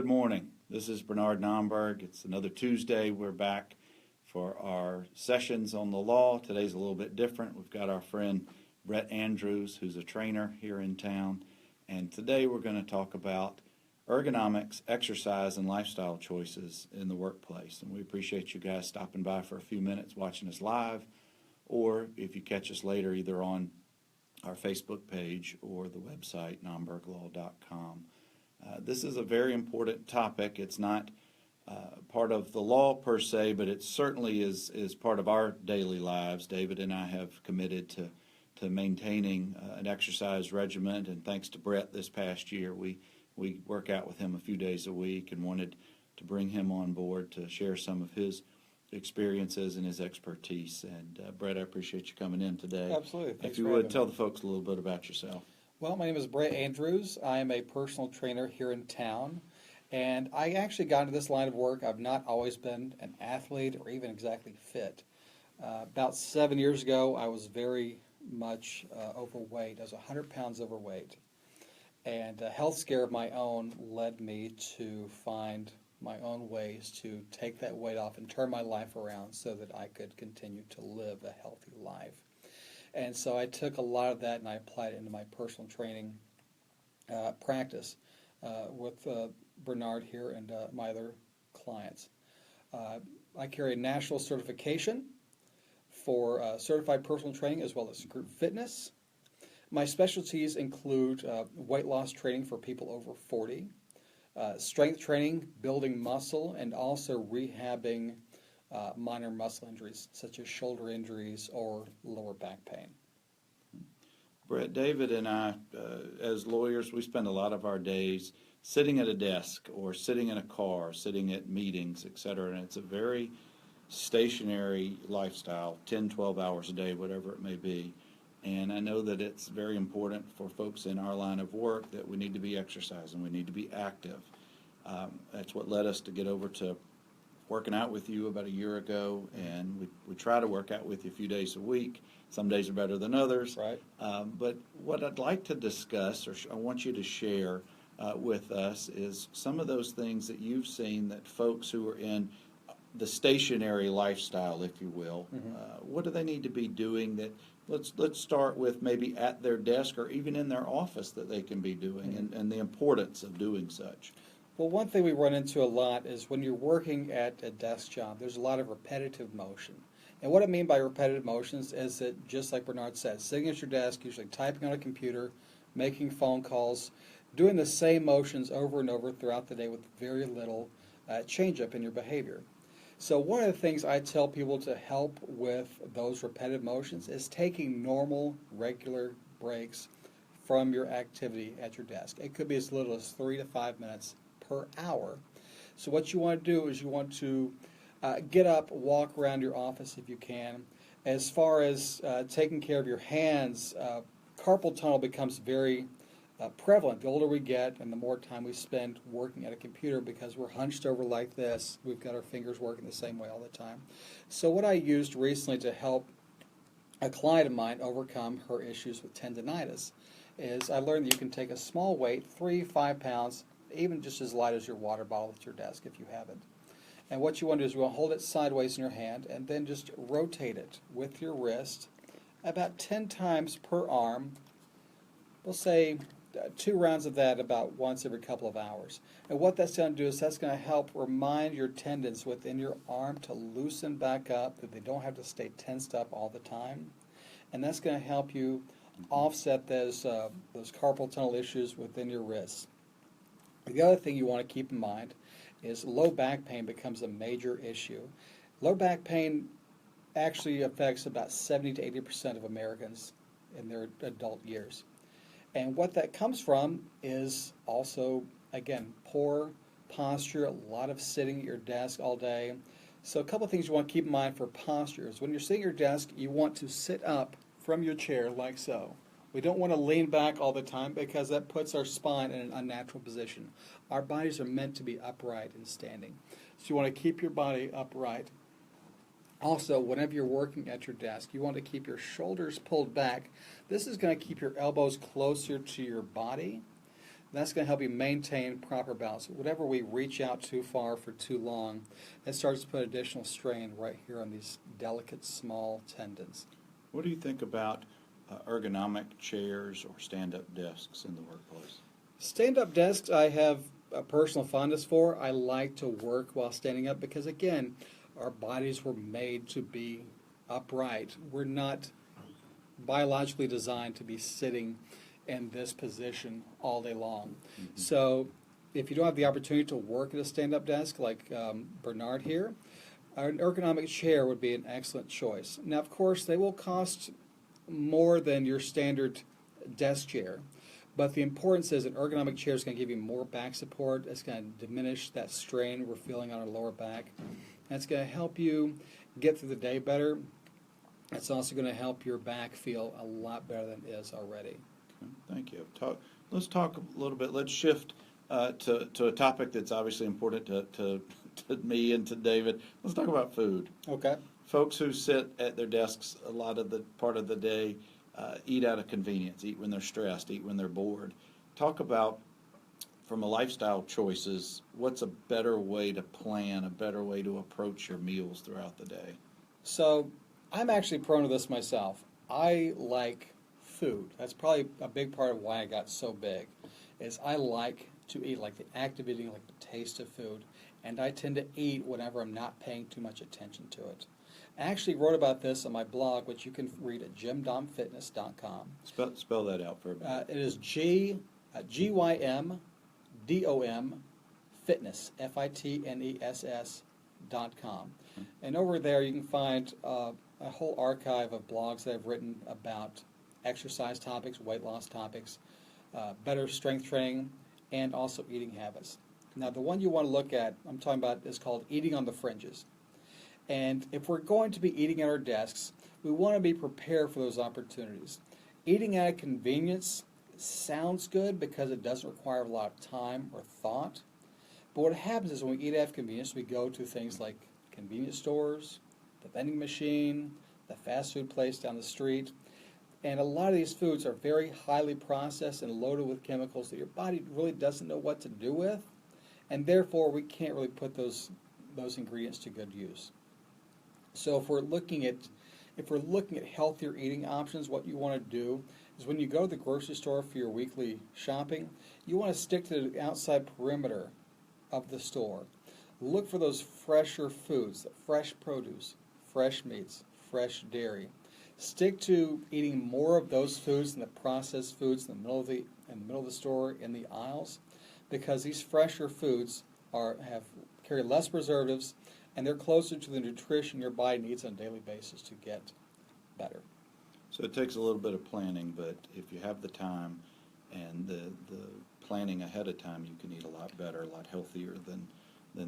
Good morning. This is Bernard Nomberg. It's another Tuesday. We're back for our sessions on the law. Today's a little bit different. We've got our friend Brett Andrews, who's a trainer here in town. And today we're going to talk about ergonomics, exercise, and lifestyle choices in the workplace. And we appreciate you guys stopping by for a few minutes, watching us live, or if you catch us later, either on our Facebook page or the website, NOMBERGLAW.com. This is a very important topic. It's not part of the law per se, but it certainly is part of our daily lives. David and I have committed to maintaining an exercise regimen, and thanks to Brett this past year, we work out with him a few days a week and wanted to bring him on board to share some of his experiences and his expertise. And Brett, I appreciate you coming in today. Absolutely. Thanks if you would, tell the folks a little bit about yourself. Well, my name is Brett Andrews. I am a personal trainer here in town, and I actually got into this line of work. I've not always been an athlete or even exactly fit. About 7 years ago, I was very much overweight. I was 100 pounds overweight, and a health scare of my own led me to find my own ways to take that weight off and turn my life around so that I could continue to live a healthy life. And so I took a lot of that and I applied it into my personal training practice with Bernard here and my other clients. I carry a national certification for certified personal training as well as group fitness. My specialties include weight loss training for people over 40, strength training, building muscle, and also rehabbing minor muscle injuries such as shoulder injuries or lower back pain. Brett, David and I, as lawyers, we spend a lot of our days sitting at a desk or sitting in a car, sitting at meetings, etc. And it's a very stationary lifestyle, 10, 12 hours a day, whatever it may be. And I know that it's very important for folks in our line of work that we need to be exercising, we need to be active. That's what led us to get over to working out with you about a year ago, and we try to work out with you a few days a week. Some days are better than others. Right. But what I'd like to discuss, or I want you to share with us, is some of those things that you've seen that folks who are in the stationary lifestyle, if you will, what do they need to be doing that, let's start with maybe at their desk or even in their office that they can be doing, and the importance of doing such. Well, one thing we run into a lot is when you're working at a desk job, there's a lot of repetitive motion. And what I mean by repetitive motions is that, just like Bernard said, sitting at your desk, usually typing on a computer, making phone calls, doing the same motions over and over throughout the day with very little change up in your behavior. So one of the things I tell people to help with those repetitive motions is taking normal, regular breaks from your activity at your desk. It could be as little as 3 to 5 minutes per hour. So what you want to do is you want to get up, walk around your office if you can. As far as taking care of your hands, carpal tunnel becomes very prevalent the older we get and the more time we spend working at a computer because we're hunched over like this. We've got our fingers working the same way all the time. So what I used recently to help a client of mine overcome her issues with tendinitis is I learned that you can take a small weight, 3-5 pounds, even just as light as your water bottle at your desk if you have it. And what you want to do is you want to hold it sideways in your hand and then just rotate it with your wrist about 10 times per arm. We'll say 2 rounds of that about once every couple of hours. And what that's going to do is that's going to help remind your tendons within your arm to loosen back up, that they don't have to stay tensed up all the time. And that's going to help you offset those carpal tunnel issues within your wrists. The other thing you want to keep in mind is low back pain becomes a major issue. Low back pain actually affects about 70 to 80% of Americans in their adult years. And what that comes from is also, again, poor posture, a lot of sitting at your desk all day. So a couple of things you want to keep in mind for posture is when you're sitting at your desk, you want to sit up from your chair like so. We don't want to lean back all the time because that puts our spine in an unnatural position. Our bodies are meant to be upright and standing. So you want to keep your body upright. Also, whenever you're working at your desk, you want to keep your shoulders pulled back. This is going to keep your elbows closer to your body. That's going to help you maintain proper balance. Whatever we reach out too far for too long, it starts to put additional strain right here on these delicate, small tendons. What do you think about ergonomic chairs or stand-up desks in the workplace? Stand-up desks I have a personal fondness for. I like to work while standing up because, again, our bodies were made to be upright. We're not biologically designed to be sitting in this position all day long. Mm-hmm. So if you don't have the opportunity to work at a stand-up desk like Bernard here, an ergonomic chair would be an excellent choice. Now, of course, they will cost more than your standard desk chair, but the importance is an ergonomic chair is going to give you more back support. It's going to diminish that strain we're feeling on our lower back. And it's going to help you get through the day better. It's also going to help your back feel a lot better than it is already. Okay, thank you. Let's talk a little bit. Let's shift to a topic that's obviously important to me and to David. Let's talk about food. Okay. Folks who sit at their desks a lot of the part of the day eat out of convenience, eat when they're stressed, eat when they're bored. Talk about, from a lifestyle choices, what's a better way to plan, a better way to approach your meals throughout the day? So I'm actually prone to this myself. I like food. That's probably a big part of why I got so big, is I like to eat, like the act of eating, like the taste of food, and I tend to eat whenever I'm not paying too much attention to it. I actually wrote about this on my blog, which you can read at jimdomfitness.com. Spell that out for everybody. It is GYMDOM fitness, FITNESS.com. And over there you can find a whole archive of blogs that I've written about exercise topics, weight loss topics, better strength training, and also eating habits. Now, the one you want to look at, I'm talking about, is called Eating on the Fringes. And if we're going to be eating at our desks, we want to be prepared for those opportunities. Eating at a convenience sounds good because it doesn't require a lot of time or thought. But what happens is when we eat at convenience, we go to things like convenience stores, the vending machine, the fast food place down the street. And a lot of these foods are very highly processed and loaded with chemicals that your body really doesn't know what to do with. And therefore, we can't really put those ingredients to good use. So if we're looking at healthier eating options, what you want to do is when you go to the grocery store for your weekly shopping, you want to stick to the outside perimeter of the store. Look for those fresher foods, fresh produce, fresh meats, fresh dairy. Stick to eating more of those foods than the processed foods in the middle of the store, in the aisles, because these fresher foods carry less preservatives, and they're closer to the nutrition your body needs on a daily basis to get better. So it takes a little bit of planning, but if you have the time and the planning ahead of time, you can eat a lot better, a lot healthier than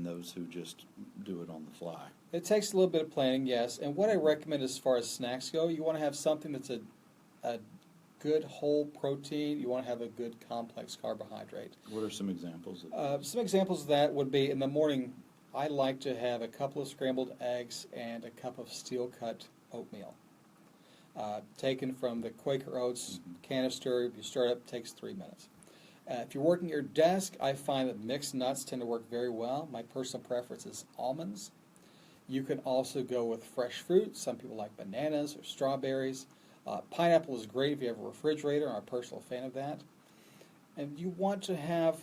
those who just do it on the fly. It takes a little bit of planning, yes. And what I recommend as far as snacks go, you want to have something that's a good whole protein. You want to have a good complex carbohydrate. What are some examples of that? Some examples of that would be in the morning, I like to have a couple of scrambled eggs and a cup of steel-cut oatmeal. Taken from the Quaker Oats canister. If you start up, it takes 3 minutes. If you're working at your desk, I find that mixed nuts tend to work very well. My personal preference is almonds. You can also go with fresh fruit. Some people like bananas or strawberries. Pineapple is great if you have a refrigerator. I'm a personal fan of that. And you want to have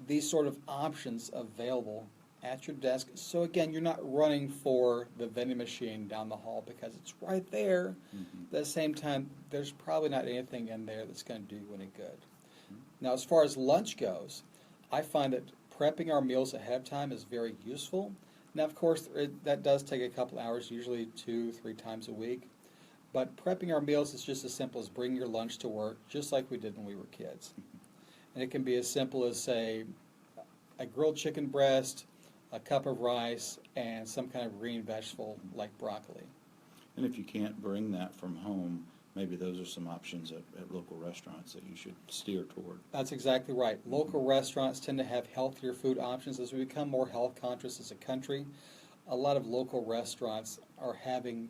these sort of options available at your desk. So again, you're not running for the vending machine down the hall because it's right there. At the same time, there's probably not anything in there that's going to do you any good. Now, as far as lunch goes, I find that prepping our meals ahead of time is very useful. Now, of course, that does take a couple hours, usually 2-3 times a week. But prepping our meals is just as simple as bringing your lunch to work, just like we did when we were kids. And it can be as simple as, say, a grilled chicken breast, a cup of rice, and some kind of green vegetable like broccoli. And if you can't bring that from home, maybe those are some options at local restaurants that you should steer toward. That's exactly right. Local restaurants tend to have healthier food options. As we become more health conscious as a country, a lot of local restaurants are having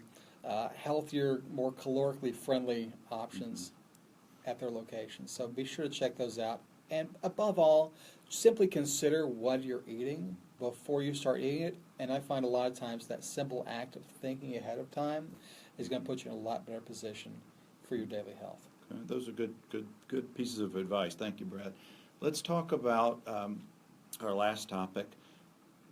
healthier, more calorically friendly options at their locations. So be sure to check those out And above all, simply consider what you're eating before you start eating it. And I find a lot of times that simple act of thinking ahead of time is going to put you in a lot better position for your daily health. Okay, those are good pieces of advice. Thank you, Brad. Let's talk about our last topic.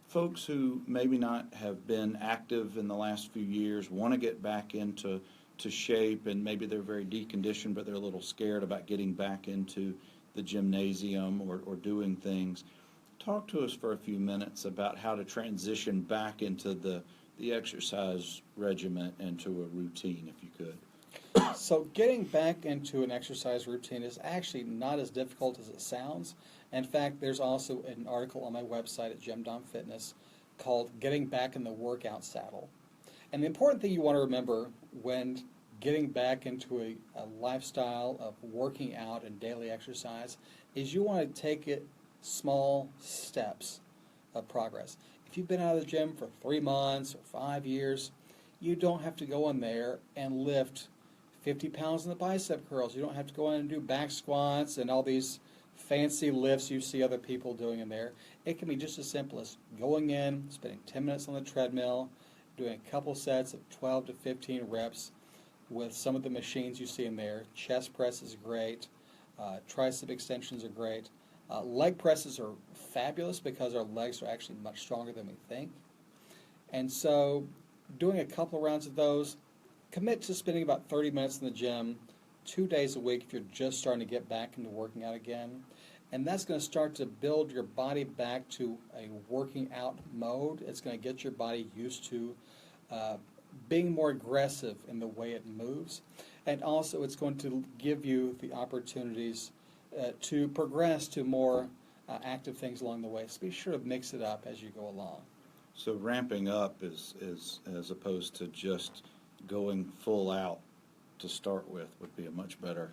Folks who maybe not have been active in the last few years want to get back into shape, and maybe they're very deconditioned, but they're a little scared about getting back into the gymnasium or doing things. Talk to us for a few minutes about how to transition back into the exercise regimen and to a routine, if you could. So getting back into an exercise routine is actually not as difficult as it sounds. In fact, there's also an article on my website at GymDom Fitness called Getting Back in the Workout Saddle. And the important thing you want to remember when getting back into a lifestyle of working out and daily exercise is you want to take it small steps of progress. If you've been out of the gym for 3 months or 5 years, you don't have to go in there and lift 50 pounds in the bicep curls. You don't have to go in and do back squats and all these fancy lifts you see other people doing in there. It can be just as simple as going in, spending 10 minutes on the treadmill, doing a couple sets of 12 to 15 reps with some of the machines you see in there. Chest press is great. Tricep extensions are great. Leg presses are fabulous because our legs are actually much stronger than we think. And so doing a couple of rounds of those, commit to spending about 30 minutes in the gym 2 days a week if you're just starting to get back into working out again. And that's going to start to build your body back to a working out mode. It's going to get your body used to being more aggressive in the way it moves. And also it's going to give you the opportunities to progress to more active things along the way. So be sure to mix it up as you go along. So ramping up is as opposed to just going full out to start with would be a much better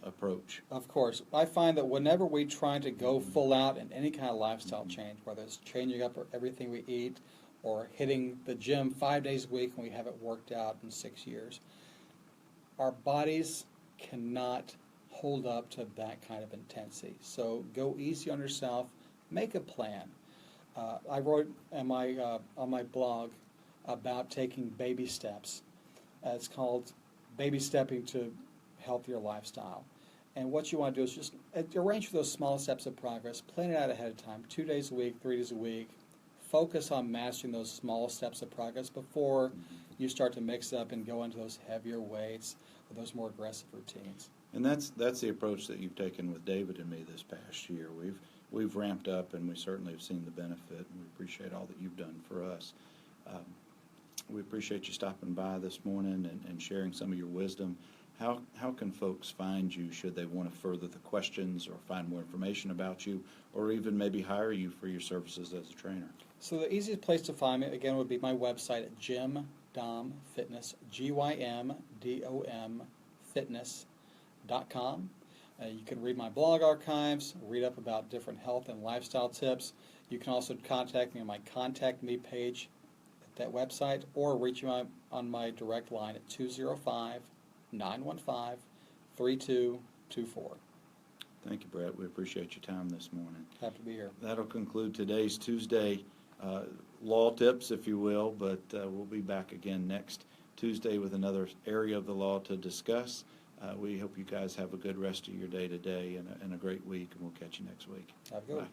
approach. Of course. I find that whenever we try to go full out in any kind of lifestyle change, whether it's changing up everything we eat or hitting the gym 5 days a week and we haven't worked out in 6 years, our bodies cannot hold up to that kind of intensity. So go easy on yourself. Make a plan. I wrote on my blog about taking baby steps. It's called Baby Stepping to Healthier Lifestyle. And what you want to do is just arrange for those small steps of progress. Plan it out ahead of time, 2 days a week, 3 days a week. Focus on mastering those small steps of progress before you start to mix up and go into those heavier weights or those more aggressive routines. And that's the approach that you've taken with David and me this past year. We've ramped up, and we certainly have seen the benefit, and we appreciate all that you've done for us. We appreciate you stopping by this morning and sharing some of your wisdom. How can folks find you should they want to further the questions or find more information about you or even maybe hire you for your services as a trainer? So the easiest place to find me, again, would be my website at GymDom Fitness, GYMDOM Fitness.com. You can read my blog archives, read up about different health and lifestyle tips. You can also contact me on my Contact Me page at that website or reach me on my direct line at 205-915-3224. Thank you, Brett. We appreciate your time this morning. Happy to be here. That'll conclude today's Tuesday law tips, if you will, but we'll be back again next Tuesday with another area of the law to discuss. We hope you guys have a good rest of your day today and a great week, and we'll catch you next week. Have a good one.